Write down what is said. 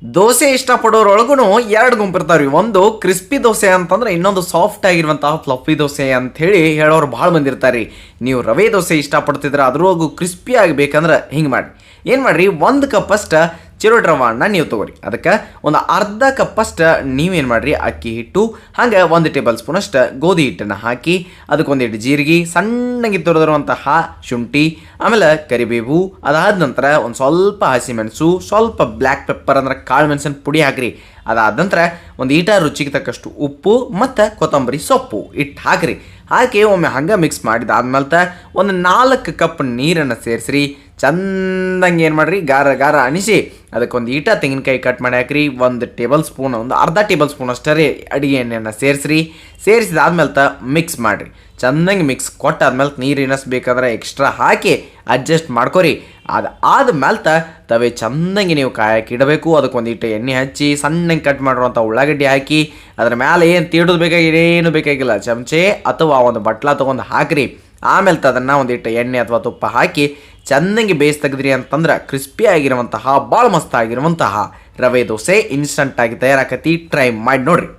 ದೋಸೆ ಇಷ್ಟಪಡೋರೊಳಗೂ ಎರಡು ಗುಂಪು ಇರ್ತಾವ್ರಿ. ಒಂದು ಕ್ರಿಸ್ಪಿ ದೋಸೆ ಅಂತಂದ್ರೆ, ಇನ್ನೊಂದು ಸಾಫ್ಟ್ ಆಗಿರುವಂತಹ ಫ್ಲಫಿ ದೋಸೆ ಅಂತ ಹೇಳಿ ಹೇಳೋರು ಭಾಳ ಮಂದಿ ಇರ್ತಾರೆ. ನೀವು ರವೆ ದೋಸೆ ಇಷ್ಟಪಡ್ತಿದ್ರೆ ಅದ್ರೊಳಗು ಕ್ರಿಸ್ಪಿ ಆಗಬೇಕಂದ್ರೆ ಹಿಂಗೆ ಮಾಡಿ, ಏನು ಮಾಡಿರಿ, 1 ಕಪ್ ಅಷ್ಟು ಚಿರೋಟಿ ರವಾನ ನೀವು ತೊಗೊರಿ. ಅದಕ್ಕೆ ಒಂದು ಅರ್ಧ ಕಪ್ಪಷ್ಟು ನೀವೇನು ಮಾಡಿರಿ, ಅಕ್ಕಿ ಹಿಟ್ಟು, ಹಾಗೆ 1 ಟೇಬಲ್ ಸ್ಪೂನ್ ಅಷ್ಟು ಗೋಧಿ ಹಿಟ್ಟನ್ನು ಹಾಕಿ ಅದಕ್ಕೊಂದಿಟ್ಟು ಜೀರಿಗೆ, ಸಣ್ಣಗೆ ತುರಿದಿರುವಂತಹ ಶುಂಠಿ, ಆಮೇಲೆ ಕರಿಬೇವು, ಅದಾದ ನಂತರ ಒಂದು ಸ್ವಲ್ಪ ಹಸಿಮೆಣಸು, ಸ್ವಲ್ಪ ಬ್ಲ್ಯಾಕ್ ಪೆಪ್ಪರ್ ಅಂದ್ರೆ ಕಾಳು ಮೆಣಸಿನ ಪುಡಿ ಹಾಕಿರಿ. ಅದಾದ ನಂತರ ಒಂದು ಈಟ ರುಚಿಗೆ ತಕ್ಕಷ್ಟು ಉಪ್ಪು ಮತ್ತು ಕೊತ್ತಂಬರಿ ಸೊಪ್ಪು ಇಟ್ಟು ಹಾಕಿರಿ. ಹಾಕಿ ಒಮ್ಮೆ ಹಂಗೆ ಮಿಕ್ಸ್ ಮಾಡಿದಾದ್ಮೇಲೆ ಒಂದು 4 ಕಪ್ ನೀರನ್ನು ಸೇರಿಸ್ರಿ. ಚಂದಂಗೆ ಏನು ಮಾಡಿರಿ, ಗಾರ ಗಾರ ಅನಿಸಿ ಅದಕ್ಕೊಂದು ಈಟ ತೆಂಗಿನಕಾಯಿ ಕಟ್ ಮಾಡಿ ಹಾಕಿರಿ. 1 ಟೇಬಲ್ ಸ್ಪೂನ್, ಒಂದು ಅರ್ಧ ಟೇಬಲ್ ಸ್ಪೂನ್ ಅಷ್ಟೇ ಅಡುಗೆ ಎಣ್ಣೆಯನ್ನು ಸೇರಿಸಿದಾದ್ಮೇಲೆ ಮಿಕ್ಸ್ ಮಾಡಿರಿ. ಚೆನ್ನಾಗಿ ಮಿಕ್ಸ್ ಕೊಟ್ಟಾದ್ಮೇಲೆ ನೀರು ಬೇಕಾದ್ರೆ ಎಕ್ಸ್ಟ್ರಾ ಹಾಕಿ ಅಡ್ಜಸ್ಟ್ ಮಾಡ್ಕೊರಿ. ಆದ್ಮೇಲೆ ತವೆ ಚೆನ್ನಾಗಿ ನೀವು ಕಾಯಕ್ಕೆ ಇಡಬೇಕು. ಅದಕ್ಕೊಂದು ಇಟ್ಟು ಎಣ್ಣೆ ಹಚ್ಚಿ ಸಣ್ಣಗೆ ಕಟ್ ಮಾಡಿರುವಂಥ ಉಳ್ಳಾಗಡ್ಡಿ ಹಾಕಿ ಅದರ ಮೇಲೆ ಏನು ತೀಡೋದು ಏನು ಬೇಕಾಗಿಲ್ಲ, ಚಮಚೆ ಅಥವಾ ಒಂದು ಬಟ್ಲ ತೊಗೊಂಡು ಹಾಕಿರಿ. ಆಮೇಲೆ ಅದನ್ನು ಒಂದಿಟ್ಟು ಎಣ್ಣೆ ಅಥವಾ ತುಪ್ಪ ಹಾಕಿ ಚೆನ್ನಾಗಿ ಬೇಯಿಸಿ ತೆಗೆದ್ರಿ ಅಂತಂದ್ರೆ ಕ್ರಿಸ್ಪಿ ಆಗಿರುವಂತಹ ಭಾಳ ಮಸ್ತ್ ಆಗಿರುವಂತಹ ರವೆ ದೋಸೆ ಇನ್ಸ್ಟಂಟಾಗಿ ತಯಾರಾಕತಿ. ಟ್ರೈ ಮಾಡಿ ನೋಡಿರಿ.